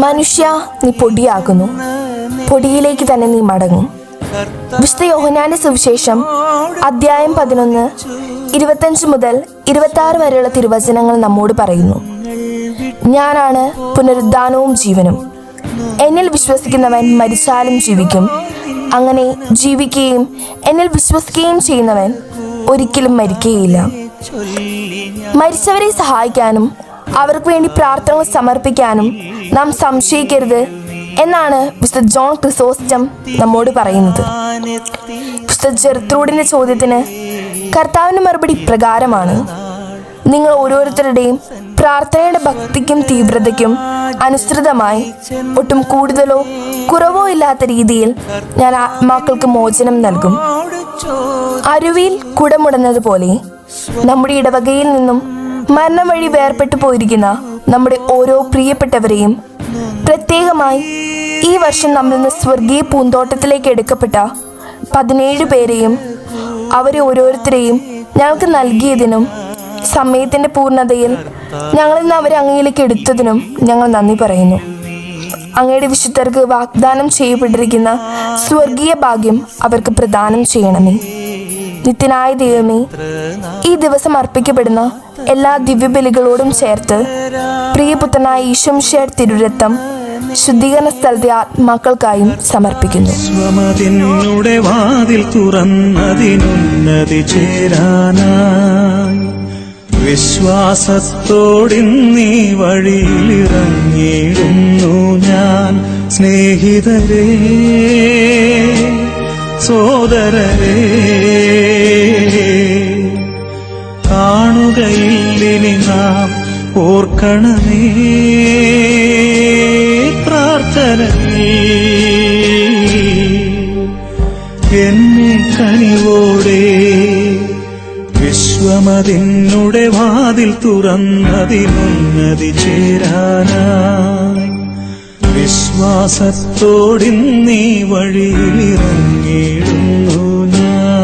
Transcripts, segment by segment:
മനുഷ്യ, നീ പൊടിയാകുന്നു, പൊടിയിലേക്ക് തന്നെ നീ മടങ്ങും. വിശുദ്ധ യോഹന്നാന്റെ സുവിശേഷം അധ്യായം 11 25 മുതൽ 26 വരെയുള്ള തിരുവചനങ്ങൾ നമ്മോട് പറയുന്നു: ഞാനാണ് പുനരുദ്ധാനവും ജീവനും. എന്നിൽ വിശ്വസിക്കുന്നവൻ മരിച്ചാലും ജീവിക്കും. അങ്ങനെ ജീവിക്കുകയും എന്നിൽ വിശ്വസിക്കുകയും ചെയ്യുന്നവൻ ഒരിക്കലും മരിക്കുകയില്ല. മരിച്ചവരെ സഹായിക്കാനും അവർക്ക് വേണ്ടി പ്രാർത്ഥനകൾ സമർപ്പിക്കാനും നാം സംശയിക്കരുത് എന്നാണ് വിശുദ്ധ ജോൺ ക്രിസോസ്റ്റം നമ്മോട് പറയുന്നത്. വിശുദ്ധ ജെർത്രൂഡിന്റെ ചോദ്യത്തിന് കർത്താവിന്റെ മറുപടി പ്രകാരമാണ്: നിങ്ങൾ ഓരോരുത്തരുടെയും പ്രാർത്ഥനയുടെ ഭക്തിക്കും തീവ്രതയ്ക്കും അനുസൃതമായി ഒട്ടും കൂടുതലോ കുറവോ ഇല്ലാത്ത രീതിയിൽ ഞാൻ ആത്മാക്കൾക്ക് മോചനം നൽകും. അരുവിയിൽ കുടമുടന്നത് പോലെ നമ്മുടെ ഇടവകയിൽ നിന്നും മരണം വഴി വേർപെട്ടു പോയിരിക്കുന്ന നമ്മുടെ ഓരോ പ്രിയപ്പെട്ടവരെയും, പ്രത്യേകമായി ഈ വർഷം നമ്മിൽ നിന്ന് സ്വർഗീയ പൂന്തോട്ടത്തിലേക്ക് എടുക്കപ്പെട്ട 17 പേരെയും അവരെ ഓരോരുത്തരെയും ഞങ്ങൾക്ക് നൽകിയതിനും സമയത്തിന്റെ പൂർണ്ണതയിൽ ഞങ്ങളിൽ നിന്ന് അവരെ അങ്ങയിലേക്ക് എടുത്തതിനും ഞങ്ങൾ നന്ദി പറയുന്നു. അങ്ങയുടെ വിശുദ്ധർക്ക് വാഗ്ദാനം ചെയ്യപ്പെട്ടിരിക്കുന്ന സ്വർഗീയ ഭാഗ്യം അവർക്ക് പ്രദാനം ചെയ്യണമേ. നിത്യനായ ദൈവമേ, ഈ ദിവസം അർപ്പിക്കപ്പെടുന്ന എല്ലാ ദിവ്യബലികളോടും ചേർത്ത് പ്രിയപുത്രനായ ഈശോമിശിഹായുടെ തിരുരക്തം ശുദ്ധീകരണ സ്ഥലത്തെ ആത്മാക്കൾക്കായും സമർപ്പിക്കുന്നു. വാതിൽ തുറന്നതിനുന്നതി ചേരാനായി വിശ്വാസത്തോടിന്നീ വഴിയിലിറങ്ങിയിടുന്നു ഞാൻ. സ്നേഹിതരേ, സോദരരേ, കാണുകയില്ലിനി നാം ഓർക്കണമേ എന്നെ കനിവോടെ. വിശ്വമതിന്നുടെ വാതിൽ തുറന്നതിനുന്നതി ചേരാനായി വിശ്വാസത്തോടിന്നീ വഴിയിലിറങ്ങിയിടുന്നു ഞാൻ.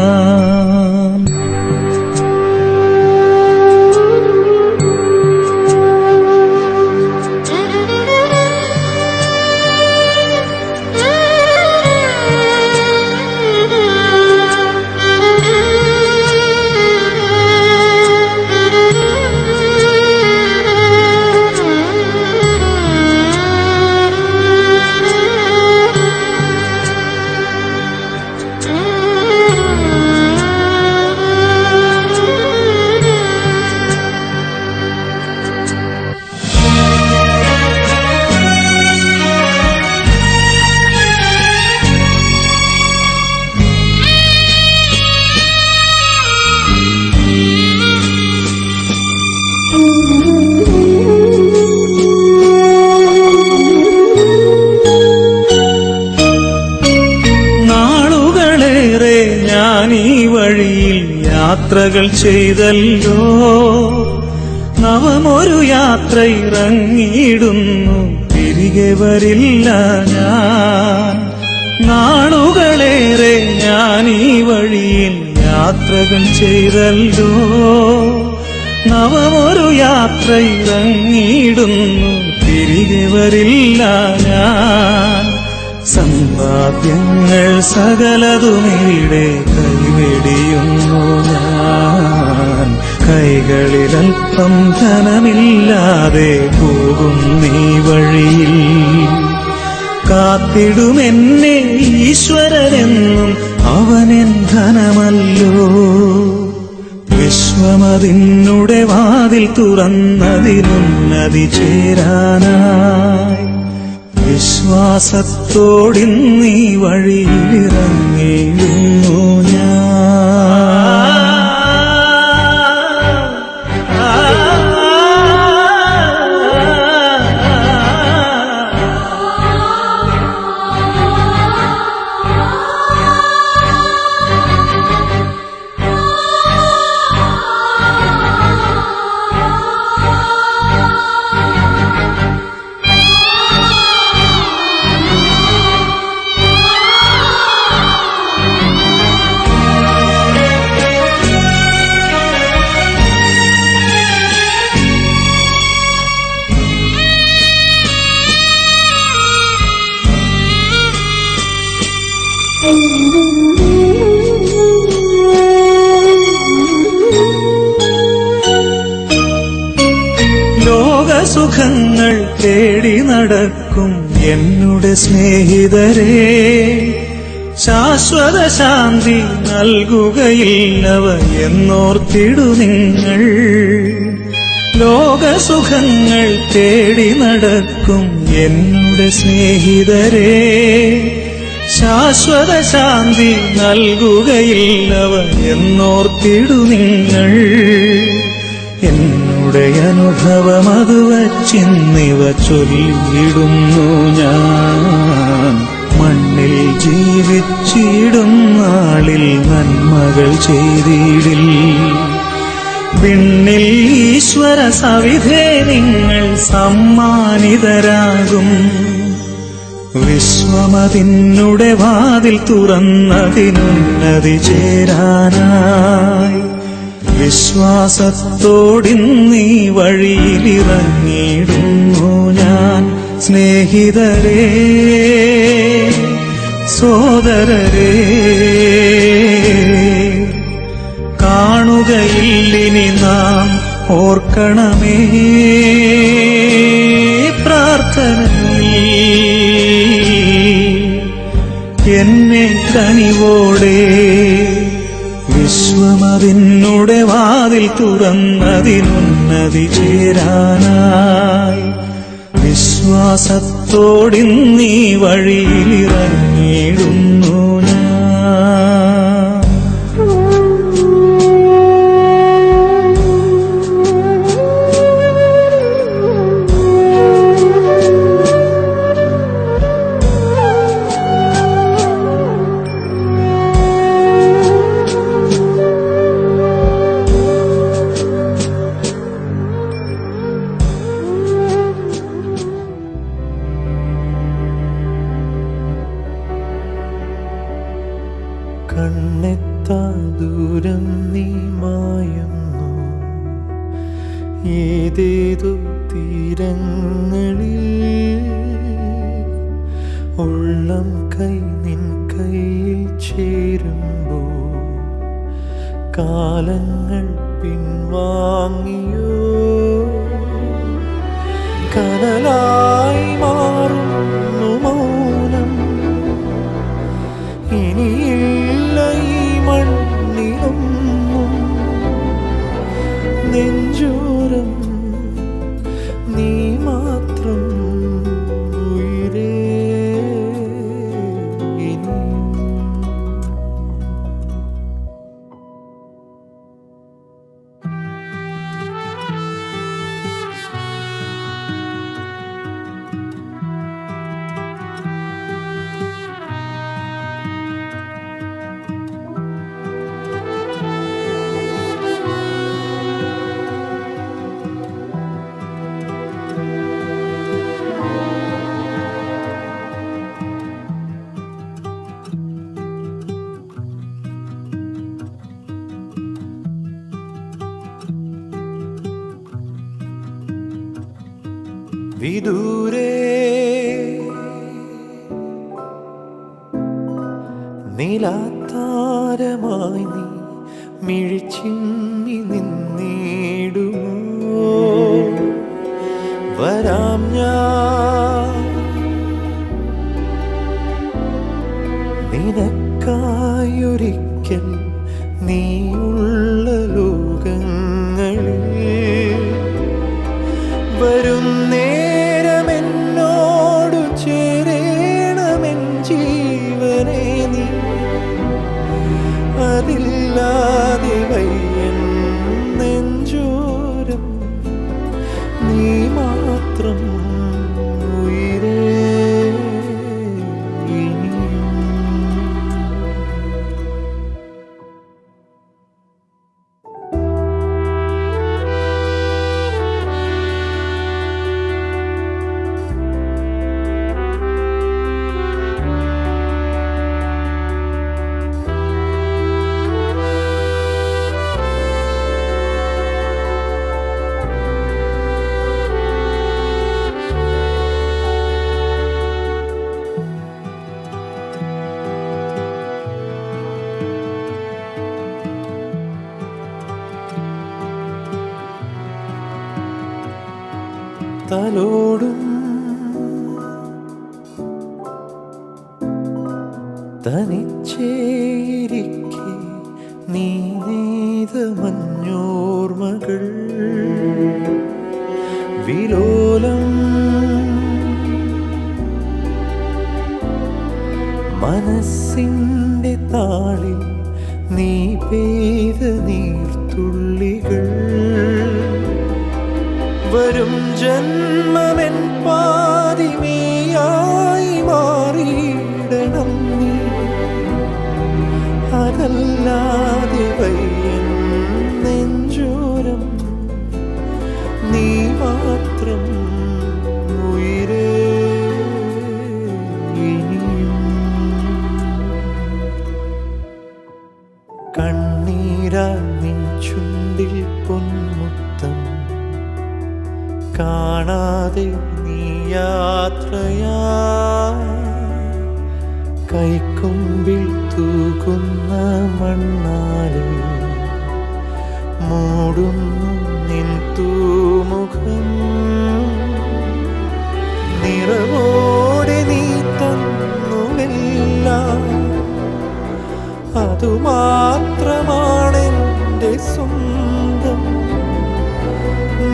യാത്രകൾ ചെയ്തല്ലോ, നവമൊരു യാത്ര ഇറങ്ങിയിടുന്നു, തിരികെ വരില്ല ഞാൻ. നാളുകളേറെ ഞാൻ ഈ വഴിയിൽ യാത്രകൾ ചെയ്തല്ലോ, നവമൊരു യാത്ര ഇറങ്ങിയിടുന്നു, തിരികെ വരില്ല ഞാൻ. സമ്പാദ്യങ്ങൾ സകലതുമിവിടെ കൈവെടിയുന്നു ഞാൻ. കൈകളിലൽപ്പം ധനമില്ലാതെ പോകും നീ വഴിയിൽ. കാത്തിടുമെന്നെ ഈശ്വരനെന്നും അവനെൻ ധനമല്ലോ. വിശ്വമതിന്നുടെ വാതിൽ തുറന്നതിനുന്നതി ചേരാനായി വിശ്വാസത്തോടിന്നീ വഴിയിലിറങ്ങിയിടുന്നു ഞാൻ. ലോകസുഖങ്ങൾ തേടി നടക്കും എന്നുടെ സ്നേഹിതരെ, ശാശ്വത ശാന്തി നൽകുകയില്ലവ എന്നോർത്തിടു നിങ്ങൾ. ലോകസുഖങ്ങൾ തേടി നടക്കും എന്നുടെ സ്നേഹിതരെ, ശാശ്വത ശാന്തി നൽകുകയില്ലവ എന്നോർത്തിടു നിങ്ങൾ. എന്നുടെ അനുഭവം അത് വച്ചിന്നിവ ചൊല്ലിയിടുന്നു ഞാൻ. മണ്ണിൽ ജീവിച്ചിടും നാളിൽ നന്മകൾ ചെയ്തിടിൽ. വിണ്ണിൽ ഈശ്വര സവിധേ നിങ്ങൾ സമ്മാനിതരാകും. വിശ്വമതിന്നുടെ വാതിൽ തുറന്നതിനുന്നതി ചേരാനായി വിശ്വാസത്തോടിന്നീ വഴിയിലിറങ്ങിയിടുന്നു ഞാൻ. സ്നേഹിതരേ, സോദരരേ, കാണുകയില്ലിനി നാം ഓർക്കണമേ പ്രാർത്ഥനയിൽ എന്നെ കനിവോടെ. വിശ്വമതിന്നുടെ വാതിൽ തുറന്നതിനുന്നതി ചേരാനായി വിശ്വാസത്തോടിന്നീ വഴിയിലിറങ്ങിയിടുന്നു ഞാൻ. കണ്ണെത്താ ദൂരം നീ മായുന്നു ഏതേതോ തീരങ്ങളിൽ. ഉള്ളം കൈ നിൻ കയ്യിൽ ചേരുമ്പോൾ കാലങ്ങൾ പിൻവാങ്ങിയോ. കനലായി മാറുന്നു മൗനം, ഇനിയില്ല ഈ മണ്ണിലൊന്നും. നെഞ്ചോരം നീ മാത്രം ഉയിരേ ഇനിയും. വിദൂരേ നീലാത്താരമായി നീ മിഴിച്ചിന്നി നിന്നിടുമോ. വരാം ഞാൻ നിനക്കായൊരിക്കൽ നീയുള്ള ലോകങ്ങളിൽ. വരും നേരമെന്നോടു ചേരേണമെൻ ജീവനെ നീ. അതില്ലാതെ വയ്യൻ നെഞ്ചോരം നീ മാത്രം ഉയിരേ ഇനിയും. തലോടും തനിച്ചേരിക്കെ നീ നെയ്ത മഞ്ഞോർമകൾ വിലോലം മനസ്സിൻ്റെ താളിൽ നീ പെയ്ത നീർത്തുള്ളികൾ വരും ജന്മമെൻ പാതിമേയായി മാറിയിടണം നീ അതല്ലാതെ വയ്യൻ നെഞ്ചോരം നീ മാത്രം ഉയിരേ ഇനിയും കണ്ണീരാ നിൻ ചുണ്ടിൽ പൊന്മുത്തം കാണാതെ നീ യാത്രയാ കൈക്കൊമ്പിൽ തൂകുന്ന മണ്ണാലെ മൂടുന്നു നിൻ തൂമുഖം നിറവോടെ നീ തന്നുവെല്ലാം അതുമാത്രമാണെൻ്റെ സ്വന്തം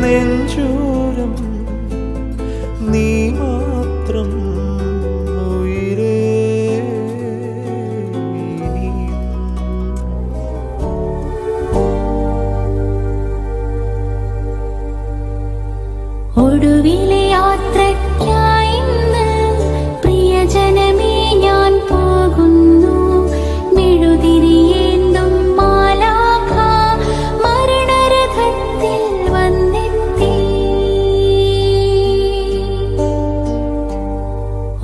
നെഞ്ചോരം നീ മാത്രം ഉയിരേ ഇനിയും. ഒടുവിലെ യാത്രയ്ക്കായി ഇന്ന് പ്രിയജനമേ ഞാൻ പോകുന്നു മെഴുതിരിയേന്തും മാലാഖ മരണരഥത്തിൽ വന്നെത്തി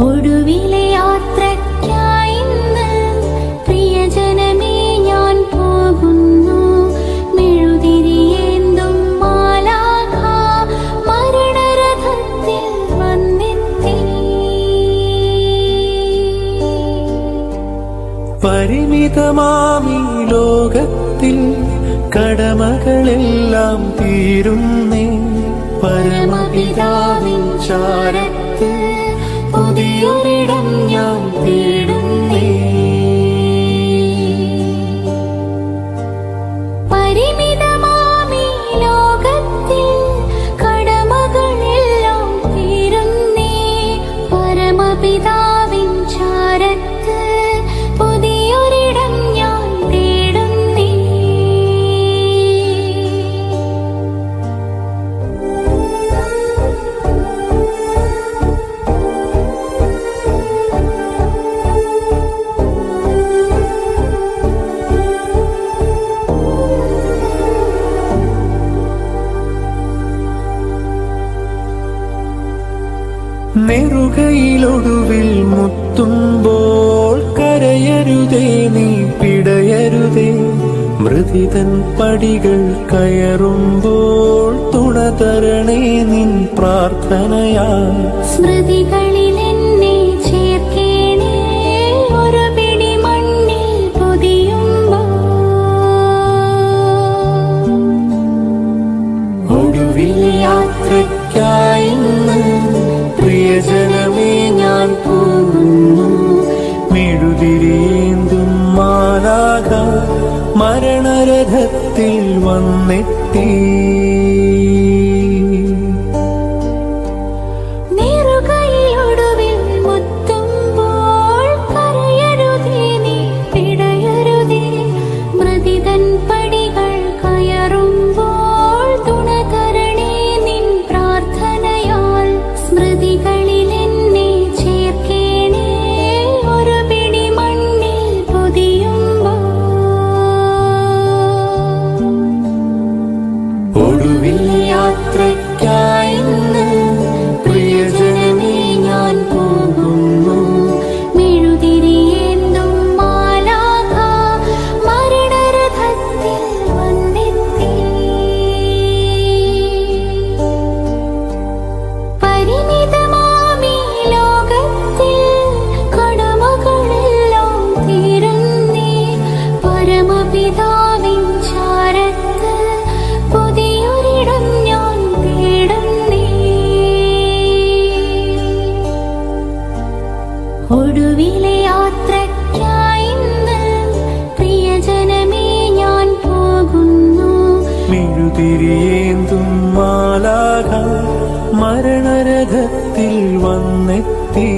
ഒടുവിലെ യാത്രയ്ക്കായി ഇന്ന് പ്രിയജനമേ ഞാൻ പോകുന്നു മെഴുതിരിയേന്തും മാലാഖ മരണരഥത്തിൽ വന്നെത്തി പരിമിതമാമീ ലോകത്തിൽ കടമകളെല്ലാം തീരുന്നേ പരമപിതാവിൻ ചാരത്ത് പുതിയൊരിടം ഞാൻ തേടുന്നേ പരിമിതമാമീ ലോകത്തിൽ കടമകളെല്ലാം തീരുന്നേ പരമപിതാവിൻ ചാരത്ത് പുതിയൊരിടം ഞാൻ തേടുന്നേ നെറുകയിലൊടുവിൽ മുത്തുമ്പോൾ കരയരുതേ നീ പിടയരുതേ മൃതിതൻ പടികൾ കയറുമ്പോൾ തുണ തരണേ നിൻ പ്രാർത്ഥനയാ സ്മൃതികളിൽ എന്നെ ചേർക്കേണേ ഒരു പിടി മണ്ണിൽ പൊതിയുമ്പോൾ ഒടുവിൽ യാത്രയ്ക്കായി ഇന്ന് പ്രിയജനമേ ഞാൻ പോകുന്നു മെഴുതിരിയേന്തും മാലാഖ മരണരഥത്തിൽ വന്നെത്തി നെറുകയിലൊടുവിൽ മുത്തുമ്പോൾ കരയരുതേ നീ പിടയരുതേ മൃതിതൻ പടികൾ കയറുമ്പോൾ തുണ തരണേ നിൻ പ്രാർത്ഥനയാൽ സ്മൃതികളിൽ എന്നെ ചേർക്കേണേ ഒരു പിടി മണ്ണിൽ പൊതിയുമ്പോൾ മാനകത്തിൽ വന്നെത്തി.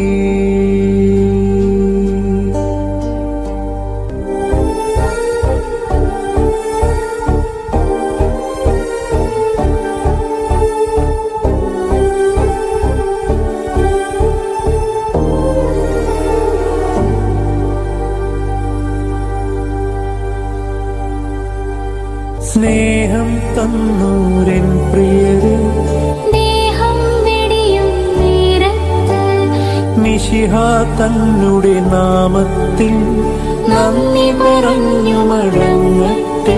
സ്നേഹം തന്നൂരൻ പ്രിയരെ, ദേഹം വെടിയും നേരത്ത് മിശിഹ തന്നുടെ നാമത്തിൽ നന്ദി പറഞ്ഞു മടങ്ങട്ടെ.